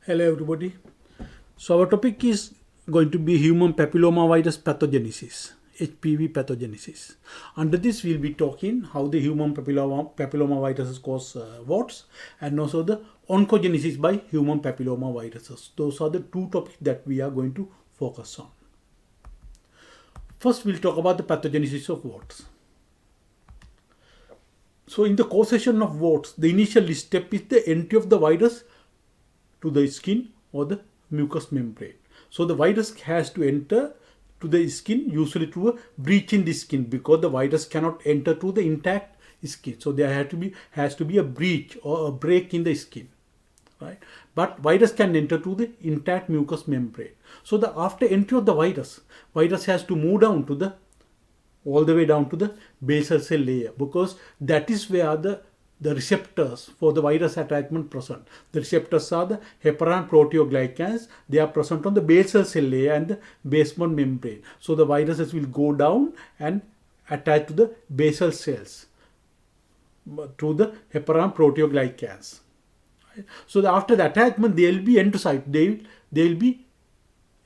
Hello everybody. So our topic is going to be human papillomavirus pathogenesis, HPV pathogenesis. Under this we'll be talking how the human papillomaviruses cause warts and also the oncogenesis by human papillomaviruses. Those are the two topics that we are going to focus on. First we'll talk about the pathogenesis of warts. So in the causation of warts, the initial step is the entry of the virus to the skin or the mucous membrane. So the virus has to enter to the skin, usually through a breach in the skin, because the virus cannot enter through the intact skin. So there has to be a breach or a break in the skin, right? But virus can enter through the intact mucous membrane. So after entry of the virus has to move down to the all the way down to the basal cell layer, because that is where the receptors for the virus attachment present. The receptors are the heparan proteoglycans. They are present on the basal cell layer and the basement membrane. So the viruses will go down and attach to the basal cells through the heparan proteoglycans. So after the attachment, they will be endocyte. They will be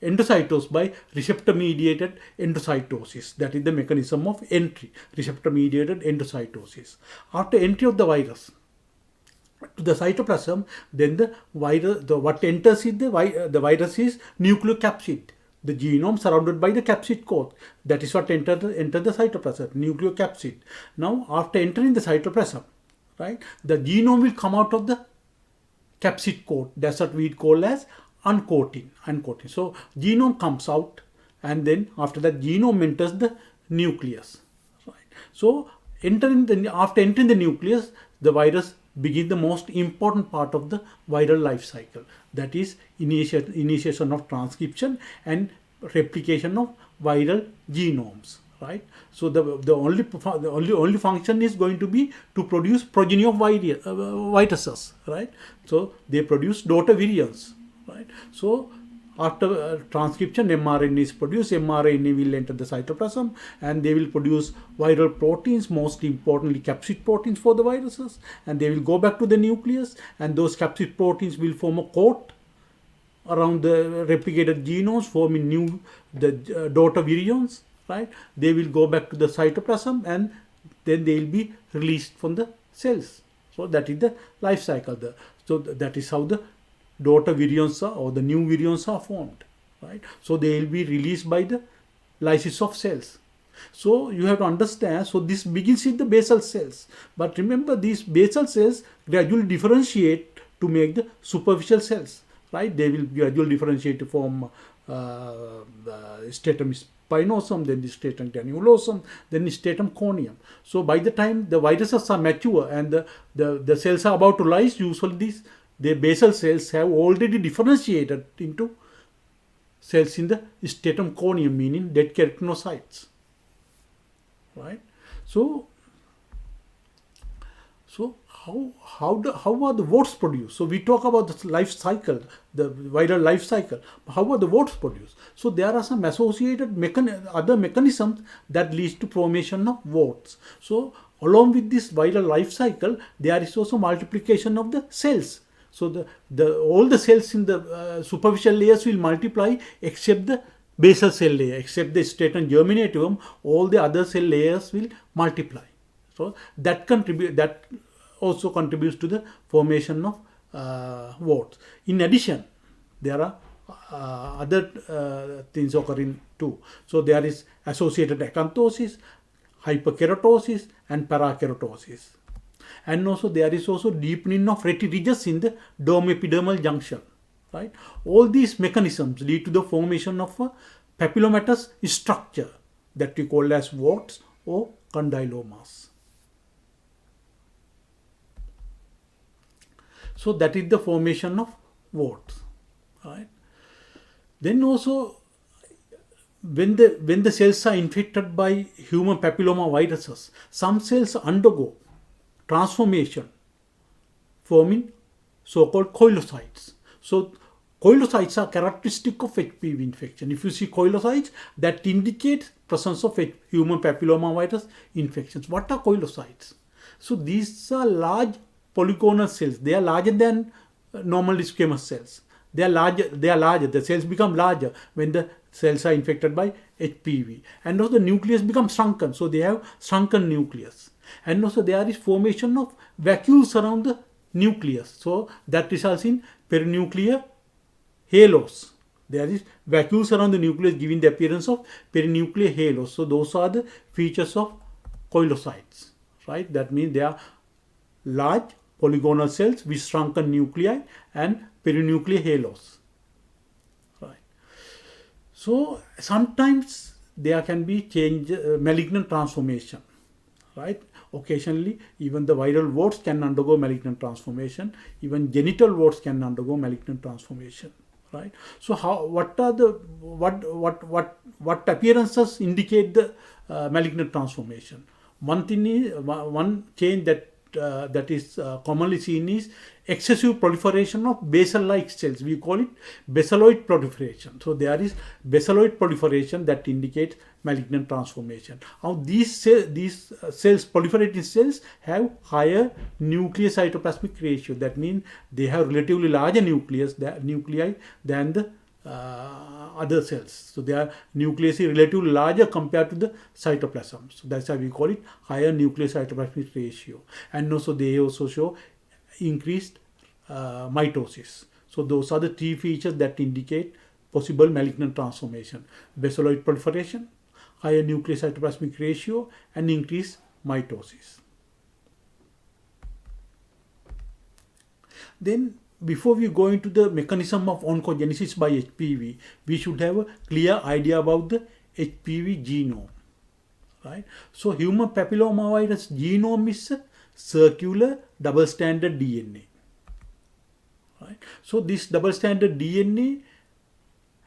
endocytosed by receptor-mediated endocytosis. That is the mechanism of entry, receptor-mediated endocytosis. After entry of the virus to the cytoplasm, then what enters is the virus is nucleocapsid, the genome surrounded by the capsid core. That is what enter the cytoplasm, nucleocapsid. Now, after entering the cytoplasm, right, the genome will come out of the capsid core. That's what we call as uncoating. So genome comes out, and then after that genome enters the nucleus. Right. So after entering the nucleus, the virus begins the most important part of the viral life cycle. That is initiation of transcription and replication of viral genomes. Right. So the only function is going to be to produce progeny of viruses. Right. So they produce daughter virions. Right. So after transcription, mRNA is produced. mRNA will enter the cytoplasm and they will produce viral proteins, most importantly capsid proteins for the viruses, and they will go back to the nucleus, and those capsid proteins will form a coat around the replicated genomes, forming daughter virions. Right. They will go back to the cytoplasm and then they will be released from the cells. So that is the life cycle. So that is how the daughter virions or the new virions are formed, right? So they will be released by the lysis of cells. So you have to understand, so this begins with the basal cells. But remember, these basal cells gradually differentiate to make the superficial cells, right? They will gradually differentiate to form stratum spinosum, then the stratum granulosum, then the stratum corneum. So by the time the viruses are mature and the cells are about to lyse, usually the basal cells have already differentiated into cells in the stratum corneum, meaning dead keratinocytes. Right? So how are the warts produced? So we talk about the life cycle, the viral life cycle. How are the warts produced? So there are some associated other mechanisms that leads to formation of warts. So along with this viral life cycle, there is also multiplication of the cells. So all the cells in the superficial layers will multiply except the basal cell layer, except the stratum germinativum. All the other cell layers will multiply. So that also contributes to the formation of warts. In addition, there are other things occurring too. So there is associated acanthosis, hyperkeratosis, and parakeratosis. And also there is also deepening of retinoids in the dermoepidermal junction. Right? All these mechanisms lead to the formation of a papillomatous structure that we call as warts or condylomas. So that is the formation of warts. Right? Then also, when the cells are infected by human papillomaviruses, some cells undergo transformation, forming so-called cholocytes. So cholocytes are characteristic of HPV infection. If you see cholocytes, that indicates presence of human papillomavirus infections. What are cholocytes? So these are large polygonal cells. They are larger than normal squamous cells. They are larger. They are larger. The cells become larger when the cells are infected by HPV, and also the nucleus becomes shrunken. So they have shrunken nucleus, and also there is formation of vacuoles around the nucleus. So that results in perinuclear halos. There is vacuoles around the nucleus giving the appearance of perinuclear halos. So those are the features of coilocytes, right? That means they are large polygonal cells with shrunken nuclei and perinuclear halos, right? So sometimes there can be malignant transformation, right? Occasionally, even the viral warts can undergo malignant transformation. Even genital warts can undergo malignant transformation, right? So what appearances indicate the malignant transformation? One thing is, one change that is commonly seen is excessive proliferation of basal-like cells. We call it basaloid proliferation. So there is basaloid proliferation that indicates malignant transformation. Now these cells, proliferating cells, have higher nuclear cytoplasmic ratio. That means they have relatively larger nuclei than the other cells. So their nucleus is relatively larger compared to the cytoplasm. So that's why we call it higher nuclear cytoplasmic ratio. And also they also show increased mitosis. So those are the three features that indicate possible malignant transformation: basaloid proliferation, higher nuclear cytoplasmic ratio, and increased mitosis. Then, before we go into the mechanism of oncogenesis by HPV, we should have a clear idea about the HPV genome, right? So human papillomavirus genome is a circular double-stranded DNA, right? So this double-stranded DNA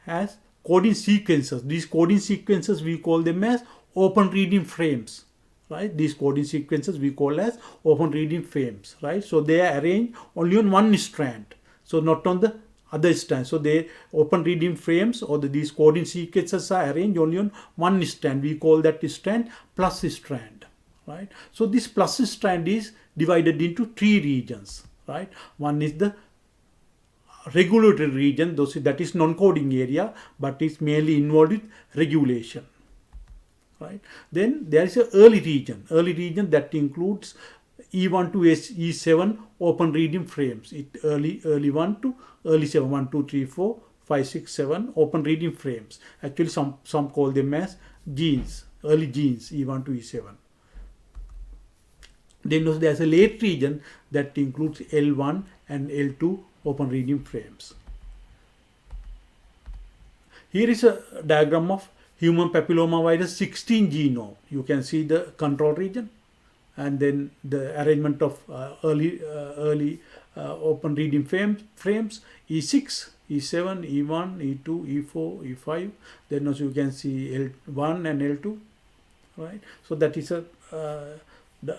has coding sequences. These coding sequences, we call them as open reading frames, right? These coding sequences we call as open reading frames, right? So they are arranged only on one strand, so not on the other strand. So they open reading frames, or these coding sequences are arranged only on one strand. We call that strand plus strand, right? So this plus strand is divided into three regions, right? One is the regulatory region, that is non-coding area, but is mainly involved with regulation, right? Then there is an early region that includes E1 to E7 open reading frames. Early 1 to early 7, 1, 2, 3, 4, 5, 6, 7 open reading frames. Actually, some call them as genes, early genes, E1 to E7. Then there is a late region that includes L1 and L2 open reading frames. Here is a diagram of human papillomavirus 16 genome. You can see the control region, and then the arrangement of early open reading frames: E6, E7, E1, E2, E4, E5. Then also you can see L1 and L2, right? So that is a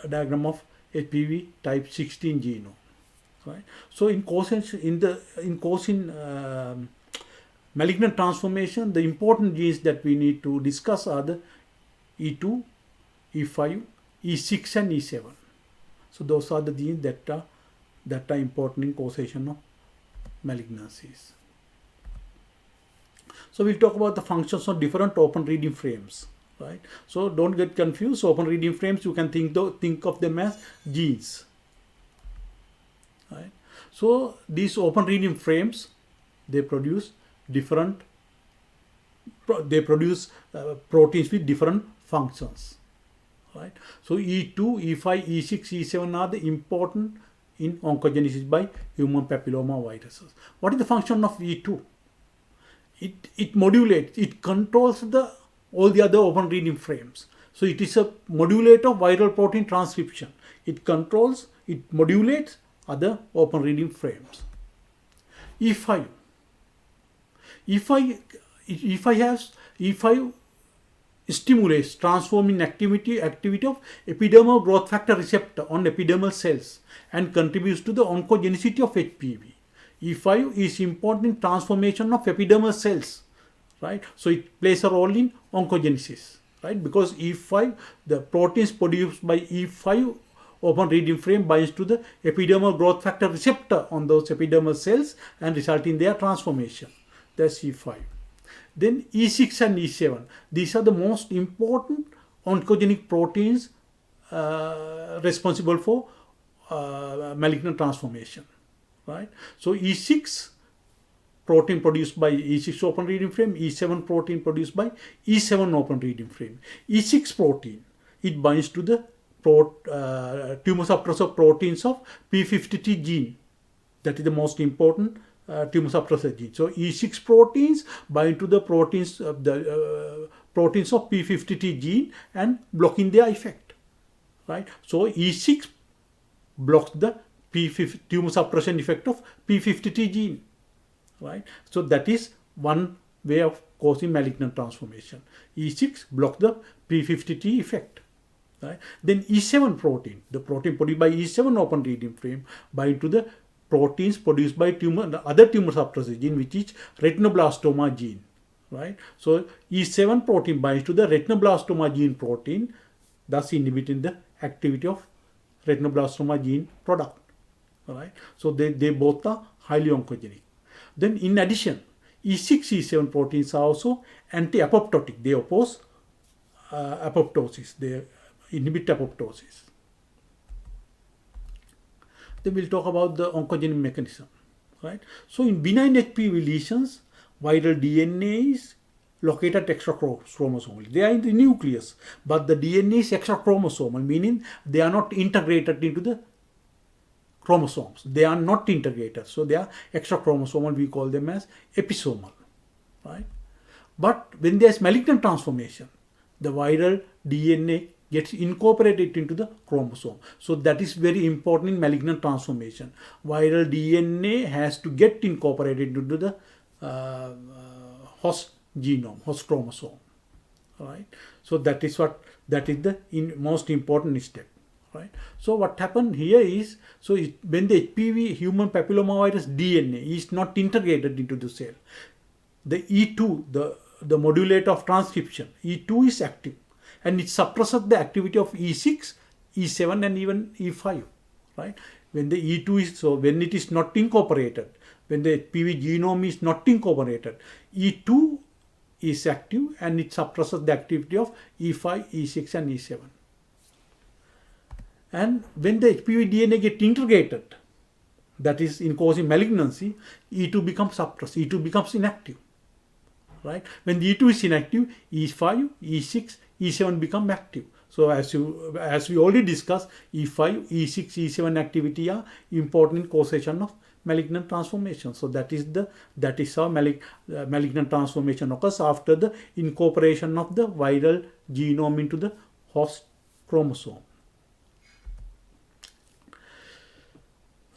diagram of HPV type 16 genome, right? So in causing malignant transformation, the important genes that we need to discuss are the E2, E5, E6 and E7. So those are the genes that are important in causation of malignancies. So we'll talk about the functions of different open reading frames, right? So don't get confused. Open reading frames, you can think of them as genes, right? So these open reading frames, they produce proteins with different functions, right? So E2, E5, E6, E7 are the important in oncogenesis by human papillomaviruses. What is the function of E2? It modulates, it controls all the other open reading frames. So it is a modulator of viral protein transcription. It modulates other open reading frames. E5 stimulates transforming activity of epidermal growth factor receptor on epidermal cells and contributes to the oncogenicity of HPV. E5 is important in transformation of epidermal cells, right? So it plays a role in oncogenesis, right? Because E5, the proteins produced by E5 open reading frame binds to the epidermal growth factor receptor on those epidermal cells and result in their transformation. That's E5. Then E6 and E7. These are the most important oncogenic proteins responsible for malignant transformation, right? So E6 protein produced by E6 open reading frame, E7 protein produced by E7 open reading frame. E6 protein, it binds to the tumor suppressor proteins of P50T gene. That is the most important tumor suppressor gene. So E6 proteins bind to the proteins of P50T gene and blocking their effect, right? So E6 blocks the tumor suppression effect of P50T gene, right? So that is one way of causing malignant transformation. E6 blocks the P50T effect, right? Then E7 protein, the protein produced by E7 open reading frame, bind to the proteins produced by the other tumor suppressor gene, which is retinoblastoma gene, right? So E7 protein binds to the retinoblastoma gene protein, thus inhibiting the activity of retinoblastoma gene product, right? So they both are highly oncogenic. Then in addition, E6, E7 proteins are also anti-apoptotic. They oppose apoptosis. They inhibit apoptosis. Then we'll talk about the oncogenic mechanism, right? So in benign HPV lesions, viral DNA is located extrachromosomally. They are in the nucleus, but the DNA is extrachromosomal, meaning they are not integrated into the chromosomes. They are not integrated, so they are extrachromosomal. We call them as episomal, right? But when there is malignant transformation, the viral DNA gets incorporated into the chromosome. So that is very important in malignant transformation. Viral DNA has to get incorporated into the host genome, host chromosome, right? So that is the most important step, right? So what happened here is, when the HPV human papillomavirus DNA is not integrated into the cell, the E2, the modulator of transcription, E2 is active, and it suppresses the activity of E6, E7 and even E5, right? When the E2 is, when it is not incorporated, when the HPV genome is not incorporated, E2 is active and it suppresses the activity of E5, E6 and E7. And when the HPV DNA gets integrated, that is in causing malignancy, E2 becomes suppressed, E2 becomes inactive, right? When the E2 is inactive, E5, E6, E7 become active. So as we already discussed, E5, E6, E7 activity are important in causation of malignant transformation. So that is how malignant transformation occurs after the incorporation of the viral genome into the host chromosome.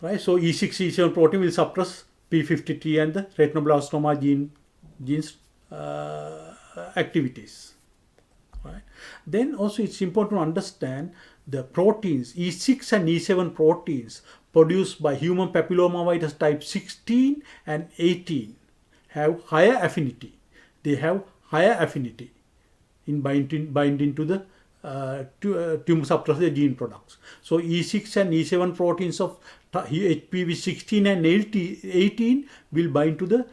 Right, so E6, E7 protein will suppress P50T and the retinoblastoma genes activities. Right. Then also it's important to understand the proteins, E6 and E7 proteins produced by human papillomavirus type 16 and 18 have higher affinity. They have higher affinity in binding to the tumor suppressor gene products. So E6 and E7 proteins of HPV 16 and 18 will bind to the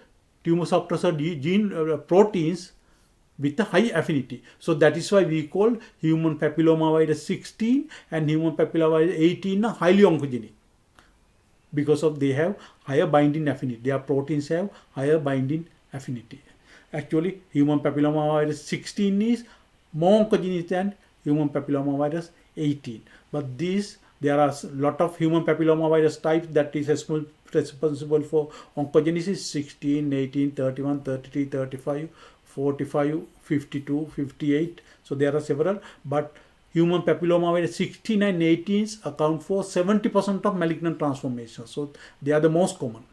tumor suppressor gene proteins with a high affinity. So that is why we call human papillomavirus 16 and human papillomavirus 18 are highly oncogenic, because of they have higher binding affinity. Their proteins have higher binding affinity. Actually, human papillomavirus 16 is more oncogenic than human papillomavirus 18. But there are a lot of human papillomavirus types that is responsible for oncogenesis: 16, 18, 31, 33, 35, 45, 52, 58. So there are several, but human papillomavirus 16 and 18 account for 70% of malignant transformation. So they are the most common.